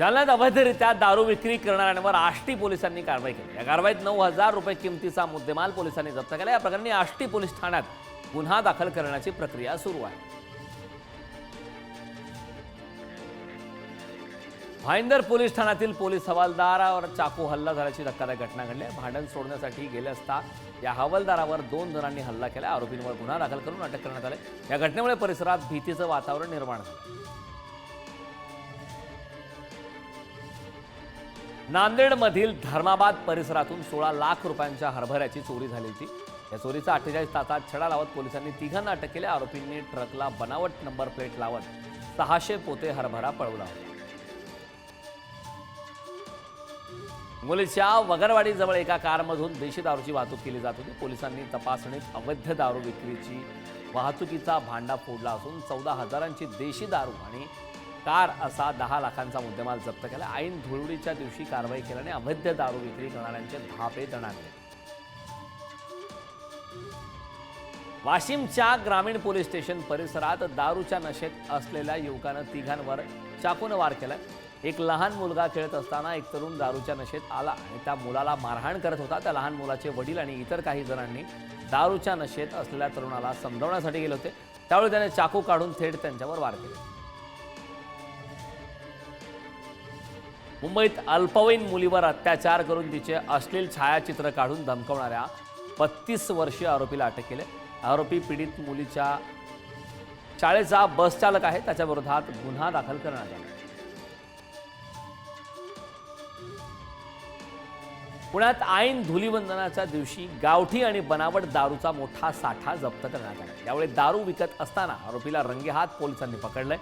जालन्यात अवैधरित्या दारू विक्री करणाऱ्यांवर आष्टी पोलिसांनी कारवाई केली। या कारवाईत 9,000 रुपये किमतीचा मुद्देमाल पोलिसांनी जप्त केला। या प्रकरणी आष्टी पोलीस ठाण्यात गुन्हा दाखल करण्याची प्रक्रिया सुरू आहे। भाईंदर पोलीस ठाण्यातील पोलीस हवालदारावर चाकू हल्ला झाल्याची धक्कादायक घटना घडली आहे। भांडण सोडण्यासाठी गेले असता या हवालदारावर 2 जणांनी हल्ला केला। आरोपींवर गुन्हा दाखल करून अटक करण्यात आली। या घटनेमुळे परिसरात भीतीचं वातावरण निर्माण झालं। नांदेडमधील धर्माबाद परिसरातून 16 लाख रुपयांच्या हरभऱ्याची चोरी झाली होती। या चोरीचा 48 तासात छडा लावत पोलिसांनी 3 अटक केले। आरोपींनी ट्रकला बनावट नंबर प्लेट लावत 600 पोते हरभरा पळवला होता। मुलीच्या वगरवाडीजवळ एका कारमधून देशी दारूची वाहतूक केली जात होती। पोलिसांनी तपासणीत अवैध दारू विक्रीची वाहतुकीचा भांडा फोडला असून 14,000ची देशी दारू आणि कार असा 10 लाखांचा मुद्देमाल जप्त केला। ऐन धुळवडीच्या दिवशी कारवाई केल्याने अवैध दारू विक्री करणाऱ्यांचे धापे दणाणले। वाशिमच्या ग्रामीण पोलीस स्टेशन परिसरात दारूच्या नशेत असलेल्या युवकानं 3 चाकूने वार केला। एक लहान मुलगा खेळत असताना एक तरुण दारूच्या नशेत आला आणि त्या मुलाला मारहाण करत होता। त्या लहान मुलाचे वडील आणि इतर काही जणांनी दारूच्या नशेत असलेल्या तरुणाला समजावण्यासाठी गेले होते। त्यावेळी त्याने चाकू काढून थेट त्यांच्यावर वार केले। मुंबईत अल्पवयीन मुलीवर अत्याचार करून तिचे अश्लील छायाचित्र काढून धमकावणाऱ्या 32 वर्षीय आरोपीला अटक केली। आरोपी पीडित मुलीच्या शाळेचा बस चालक आहे। त्याच्या विरोधात गुन्हा दाखल करण्यात आला। पुण्यात ऐन धुलीवंदनाच्या दिवशी गावठी आणि बनावट दारूचा मोठा साठा जप्त करण्यात आला। यावेळी दारू विकत असताना आरोपीला रंगेहात पोलिसांनी पकडले।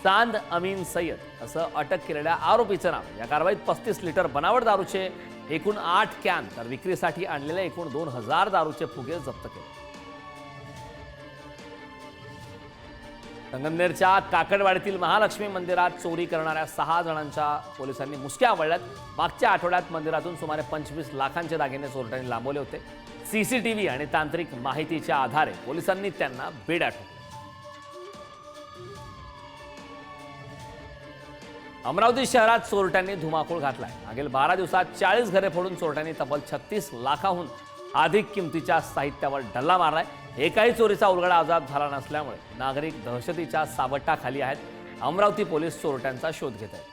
चांद अमीन सय्यद असं अटक केलेल्या आरोपीचं नाव। या कारवाईत 35 लिटर बनावट दारूचे एकूण 8 कॅन तर विक्रीसाठी आणलेले एकूण 2,000 दारूचे फुगे जप्त केले। संगमनेरच्या काकडवाडीतील महालक्ष्मी मंदिरात चोरी करणाऱ्या 6 जणांच्या पोलिसांनी मुसक्या आवळल्यात। मागच्या आठवड्यात मंदिरातून सुमारे 25 लाखांचे दागिने चोरट्यांनी लांबवले होते। सीसीटीव्ही आणि तांत्रिक माहितीच्या आधारे पोलिसांनी त्यांना बेड्या ठोकल्या। अमरावती शहरात चोरट्यांनी धुमाकूळ घातलाय। मागील 12 दिवसात 40 घरे फोडून चोरट्यांनी तब्बल 36 लाखाहून अधिक किमतीच्या साहित्यावर डल्ला मारलाय। एकाही चोरीचा उलगडा अद्याप झाला नसल्यामुळे नागरिक दहशतीच्या सावटाखाली आहेत। अमरावती पोलीस चोरट्यांचा शोध घेत आहेत।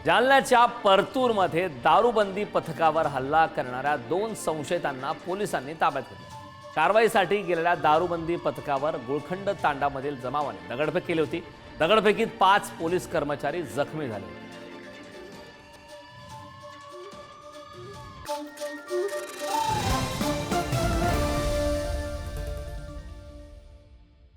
जालन्याच्या परतूरमध्ये दारूबंदी पथकावर हल्ला करणाऱ्या 2 संशयितांना पोलिसांनी ताब्यात घेतले। कारवाईसाठी गेलेल्या दारूबंदी पथकावर गुळखंड तांडामधील जमावाने दगडफेक केली होती। दगडफेकीत 5 पोलीस कर्मचारी जखमी झाले होते।